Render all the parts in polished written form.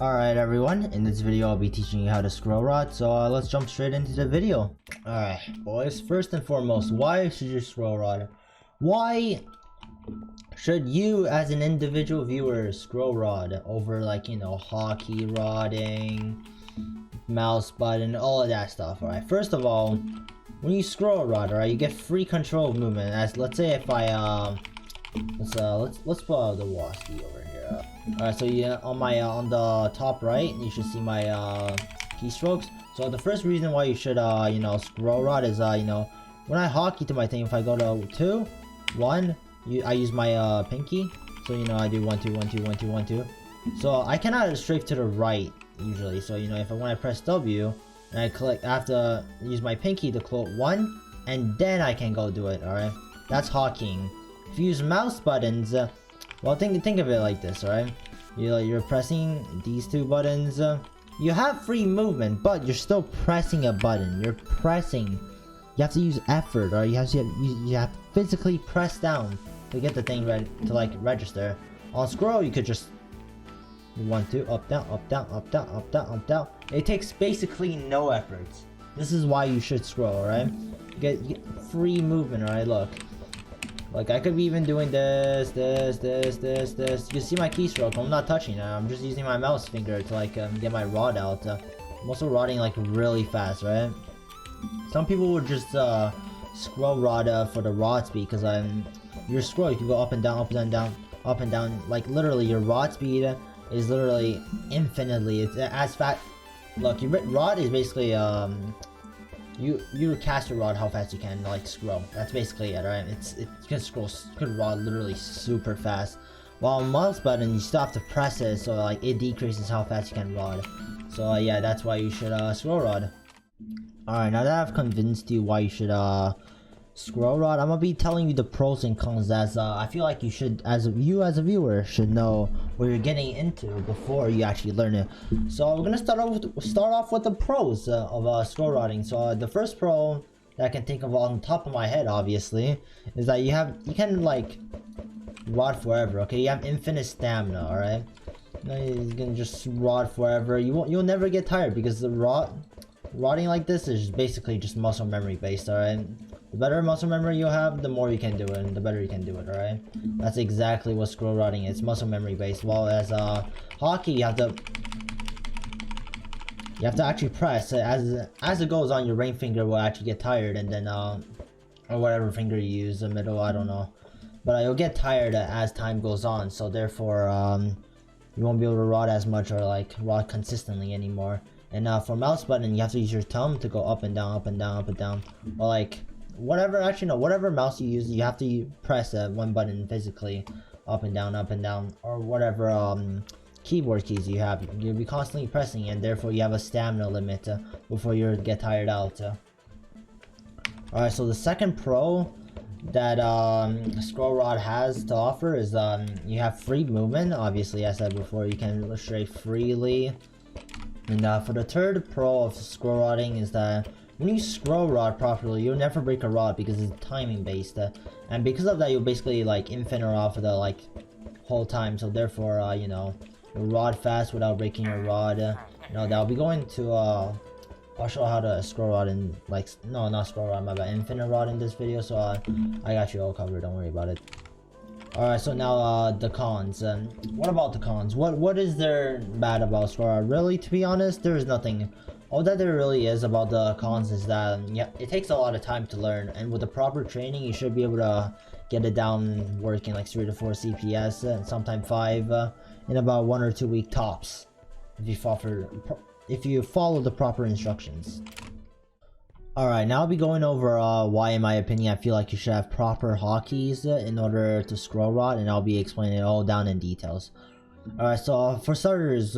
Alright everyone, in this video I'll be teaching you how to scroll rod, so let's jump straight into the video. Alright boys, first and foremost, why should you scroll rod? Why should you as an individual viewer scroll rod over, like, you know, hotkey rodding, mouse button, all of that stuff? Alright, first of all, when you scroll rod, alright, you get free control of movement. As let's say if I let's put the WASD over here. Alright, so yeah, on the top right, you should see my keystrokes. So the first reason why you should you know, scroll rod is you know, when I hotkey to my thing, if I go to 2, 1, I use my pinky. So you know, I do 1 2 1 2 1 2 1 2. So I cannot strafe to the right usually. So you know, when I press W and I click, I have to use my pinky to click 1, and then I can go do it. Alright, that's hotkeying. If you use mouse buttons, well, think of it like this, alright? You're pressing these two buttons. You have free movement, but you're still pressing a button. You're pressing. You have to use effort, or you have to physically press down to get the thing ready to, like, register. On scroll, you could just 1 2 up down up down up down up down up down. It takes basically no effort. This is why you should scroll, alright? You get free movement, alright? Look. Like, I could be even doing this. You see my keystroke, I'm not touching it. I'm just using my mouse finger to, like, get my rod out. I'm also rodding, like, really fast, right? Some people would just scroll rod for the rod speed, because your scroll, you can go up and down, up and down, up and down. Like, literally, your rod speed is literally infinitely. It's as fast. Look, your rod is basically you cast your rod how fast you can, like, scroll. That's basically it, right? You can scroll, you can rod literally super fast. While on mouse button, you still have to press it, so like it decreases how fast you can rod. So yeah, that's why you should scroll rod. Alright, now that I've convinced you why you should scroll rod, I'm gonna be telling you the pros and cons, as I feel like you should, as a viewer, should know what you're getting into before you actually learn it. So we're gonna start off with the pros of scroll rodding. So the first pro that I can think of on top of my head, obviously, is that you can, like, rod forever. Okay, you have infinite stamina. All right, you can just rod forever. You'll never get tired, because the rodding like this is basically just muscle memory based. All right. The better muscle memory you have, the more you can do it, and the better you can do it, alright? That's exactly what scroll rodding is, muscle memory based. While as hotkey, you have to actually press. As it goes on, your ring finger will actually get tired, and then or whatever finger you use, the middle, I don't know. But you'll get tired as time goes on, so therefore you won't be able to rod as much, or like rod consistently anymore. And for mouse button, you have to use your thumb to go up and down, up and down, up and down, or like whatever mouse you use, you have to press one button physically, up and down, or whatever keyboard keys you have. You'll be constantly pressing, and therefore you have a stamina limit before you get tired out. Alright, so the second pro that scroll rod has to offer is you have free movement. Obviously, as I said before, you can illustrate freely. And for the third pro of scroll rodding is that when you scroll rod properly, you'll never break a rod, because it's timing based, and because of that, you'll basically, like, infinite rod for the, like, whole time. So therefore, you know, you'll rod fast without breaking your rod. You know, I'll be going to I'll show how to scroll rod in, like, no, not scroll rod, my bad, infinite rod in this video. So I got you all covered, don't worry about it. Alright, so now the cons. What about the cons? What is there bad about scroll rod? Really, to be honest, there is nothing. All that there really is about the cons is that, yeah, it takes a lot of time to learn, and with the proper training, you should be able to get it down working like 3 to 4 CPS, and sometimes 5 in about 1 or 2 week tops, if you follow the proper instructions. Alright, now I'll be going over why, in my opinion, I feel like you should have proper hotkeys in order to scroll rod, and I'll be explaining it all down in details. Alright, so for starters,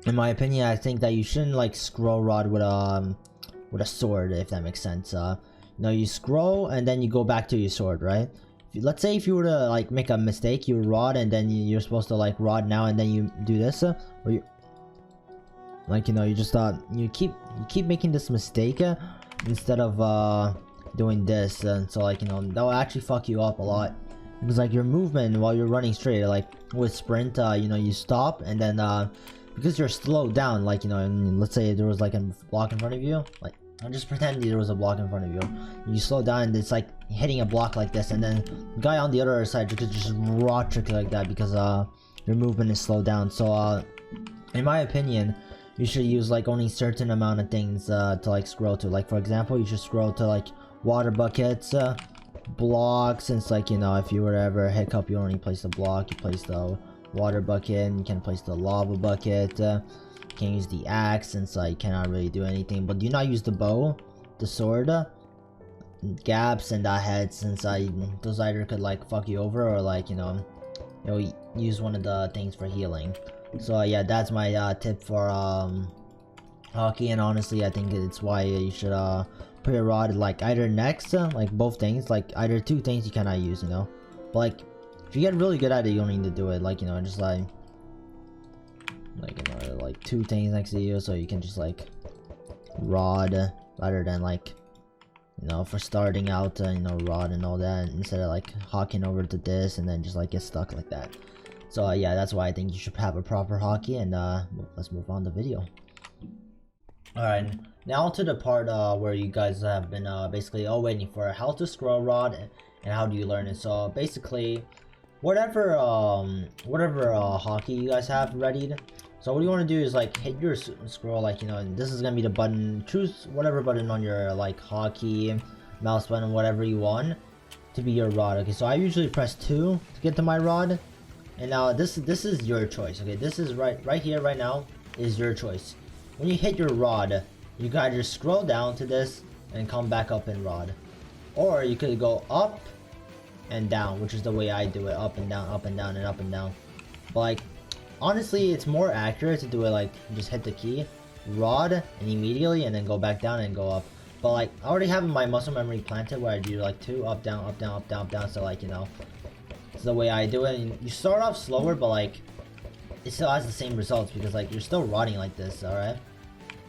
in my opinion, I think that you shouldn't, like, scroll rod with a sword, if that makes sense. You know, you scroll and then you go back to your sword, right? Let's say if you were to, like, make a mistake, you rod, and then you're supposed to, like, rod now, and then you do this, or you, like, you know, you just you keep making this mistake instead of doing this, and so like, you know, that'll actually fuck you up a lot, because like your movement while you're running straight, like with sprint, you know, you stop, and then because you're slowed down, like, you know, and let's say there was like a block in front of you, like, I'm just pretending there was a block in front of you. You slow down and it's like hitting a block like this, and then the guy on the other side could just raw trick you like that because your movement is slowed down. So in my opinion, you should use like only certain amount of things to like scroll to. Like for example, you should scroll to like water buckets, blocks, since like, you know, if you were to ever hiccup, you only place the block, you place the water bucket, and you can place the lava bucket. Can't use the axe since I cannot really do anything, but do not use the bow, the sword, gaps, and head, since those either could like fuck you over, or like, you know, you'll use one of the things for healing. So yeah, that's my tip for hockey, and honestly I think it's why you should put your rod like either next, like both things, like either two things you cannot use, you know, but like if you get really good at it, you don't need to do it, like, you know, just like you know, like two things next to you, so you can just like rod rather than like, you know, for starting out, you know, rod and all that, instead of like hawking over to this and then just like get stuck like that. So yeah, that's why I think you should have a proper hockey, and let's move on to video. Alright, now to the part where you guys have been basically all waiting for, how to scroll rod and how do you learn it. So basically, whatever hockey you guys have readied, so what you want to do is like hit your scroll, like, you know, and this is gonna be the button, choose whatever button on your like hockey mouse button, whatever you want to be your rod. Okay, so I usually press 2 to get to my rod, and now this is your choice. Okay, this is right here right now is your choice. When you hit your rod, you can either scroll down to this and come back up in rod, or you could go up and down, which is the way I do it, up and down, up and down, and up and down. But like, honestly, it's more accurate to do it like just hit the key, rod, and immediately, and then go back down and go up. But like, I already have my muscle memory planted where I do like 2 up, down, up, down, up, down, up, down. So like, you know, it's the way I do it. And you start off slower, but like, it still has the same results because like you're still rodding like this. All right,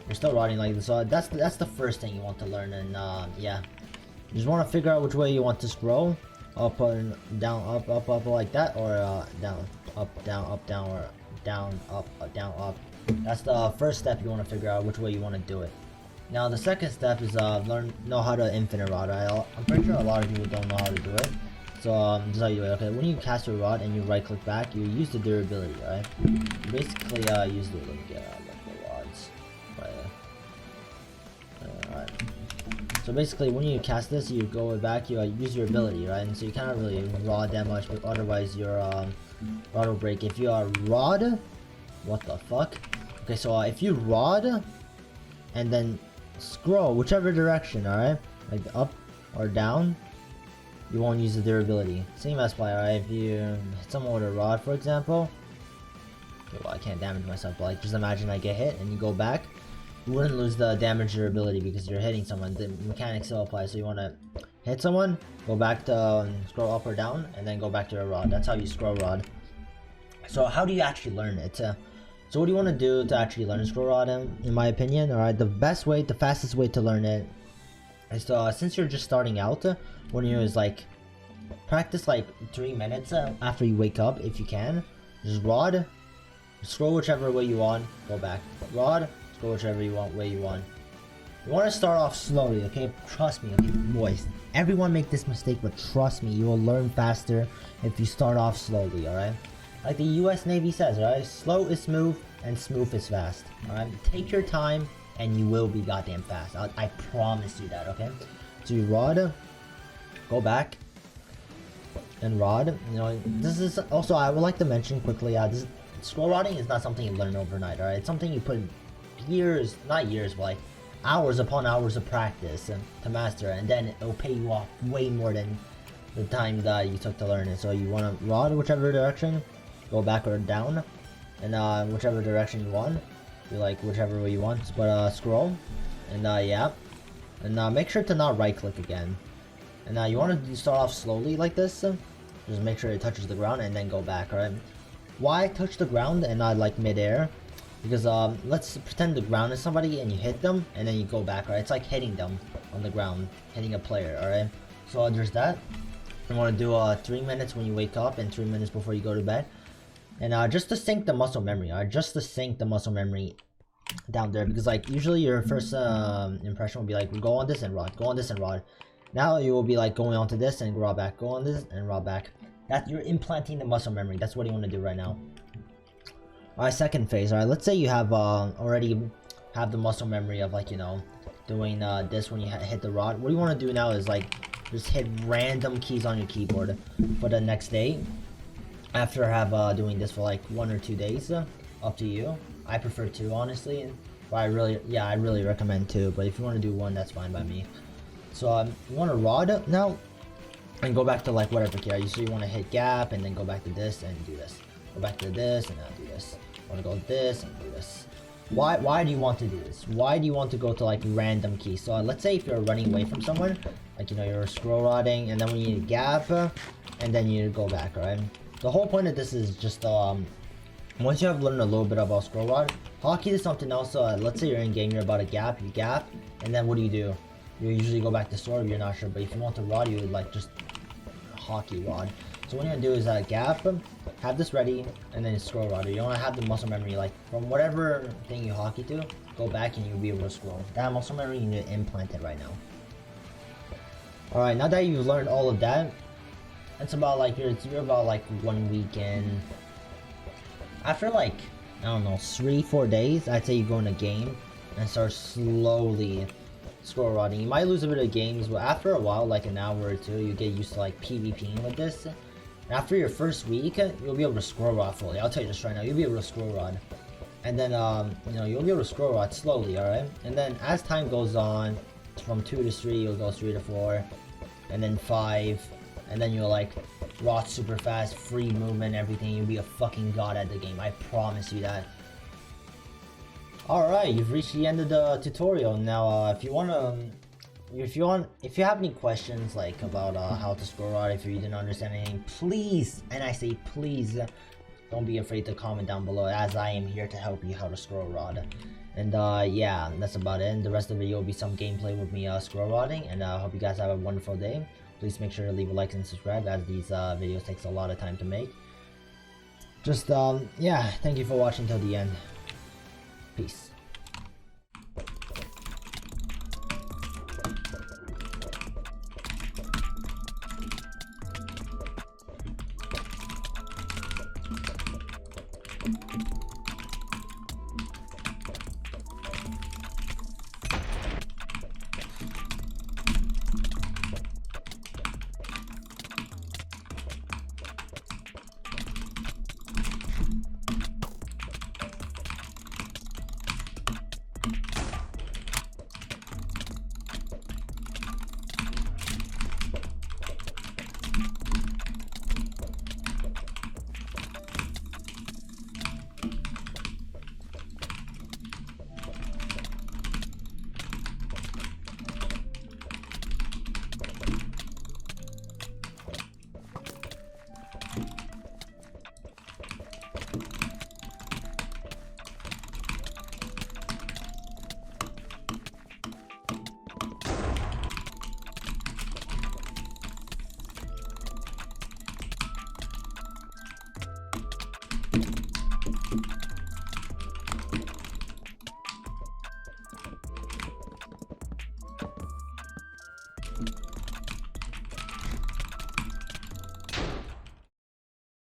you're still rodding like this. So that's the first thing you want to learn. And yeah, you just want to figure out which way you want to scroll. Up and down, up like that, or down, up, down, or down, up. That's the first step. You want to figure out which way you want to do it. Now the second step is know how to infinite rod. Right? I'm pretty sure a lot of people don't know how to do it. So just how you do it. Okay, when you cast your rod and you right click back, you use the durability, right? You basically use the, let me get the rods. Alright. So basically, when you cast this, you go back, you use your ability, right? And so you cannot really rod that much, but otherwise your rod will break. If you are rod, what the fuck? Okay, so if you rod and then scroll whichever direction, alright, like up or down, you won't use the durability. Same as play, alright? If you hit someone with a rod, for example, okay, well, I can't damage myself, but like just imagine I get hit and you go back. You wouldn't lose the damage durability because you're hitting someone. The mechanics still apply. So you want to hit someone, go back to scroll up or down, and then go back to your rod. That's how you scroll rod. So how do you actually learn it? So what do you want to do to actually learn scroll rod? In my opinion, alright, the best way, the fastest way to learn it is to, since you're just starting out, what you do is like practice like 3 minutes after you wake up if you can. Just rod, scroll whichever way you want, go back, rod. Go whichever way you want. You want to start off slowly, okay? Trust me, okay, boys. Everyone make this mistake, but trust me, you will learn faster if you start off slowly, alright? Like the US Navy says, alright? Slow is smooth, and smooth is fast, alright? Take your time, and you will be goddamn fast. I promise you that, okay? So you rod, go back, and rod. You know, this is also, I would like to mention quickly, scroll rodding is not something you learn overnight, alright? It's something you put in years, not years, but like hours upon hours of practice to master it, and then it'll pay you off way more than the time that you took to learn it. So you want to rod whichever direction, go back or down, and whichever direction you want, you like whichever way you want, but scroll, and yeah, and make sure to not right click again, and you want to start off slowly like this, just make sure it touches the ground and then go back. Alright, why touch the ground and not like mid-air? Because let's pretend the ground is somebody and you hit them and then you go back, right? It's like hitting them. on the ground hitting a player. All right, so there's that. You want to do 3 minutes when you wake up and 3 minutes before you go to bed, and just to sync the muscle memory. Just to sync the muscle memory down there, because like usually your first impression will be like go on this and rod, go on this and rod. Now you will be like going on to this and rod back, go on this and rod back. That you're implanting the muscle memory. That's what you want to do right now. Alright, second phase. Alright, let's say you have already have the muscle memory of like, you know, doing this when you hit the rod. What you want to do now is like just hit random keys on your keyboard for the next day. After doing this for like 1 or 2 days, up to you. I prefer 2 honestly, but I really recommend 2. But if you want to do 1, that's fine by me. So you want to rod now and go back to like whatever key. So you want to hit gap and then go back to this and do this. Go back to this and now do this. Want to go this and do this. Why do you want to do this? Why do you want to go to like random keys? So let's say if you're running away from someone, like, you know, you're scroll rodding, and then we need a gap, and then you go back. Alright. The whole point of this is just once you have learned a little bit about scroll rod, hotkey is something else. So let's say you're in game, you're about a gap, you gap, and then what do? You usually go back to sword if you're not sure. But if you want to rod, you would like just hotkey rod. So what you're gonna do is gap, have this ready, and then scroll rod. You want to have the muscle memory, like from whatever thing you hotkey to, go back and you'll be able to scroll. That muscle memory you need to implant it right now. Alright, now that you've learned all of that, it's about like you're about like 1 week in. After like, I don't know, 3-4 days, I'd say you go in a game and start slowly scroll rodding. You might lose a bit of games, but after a while, like an hour or 2, you get used to like PvPing with this. And after your first week, you'll be able to scroll rod fully. I'll tell you this right now, you'll be able to scroll rod. And then, you know, you'll be able to scroll rod slowly, alright? And then as time goes on, from 2 to 3, you'll go 3 to 4, and then 5, and then you'll like rod super fast, free movement, everything. You'll be a fucking god at the game. I promise you that. Alright, you've reached the end of the tutorial. Now, if you have any questions like about how to scroll rod, if you didn't understand anything, please, and I say please, don't be afraid to comment down below, as I am here to help you how to scroll rod. And yeah, that's about it. And the rest of the video will be some gameplay with me scroll rodding. And I hope you guys have a wonderful day. Please make sure to leave a like and subscribe, as these videos takes a lot of time to make. Just yeah, thank you for watching till the end. Peace.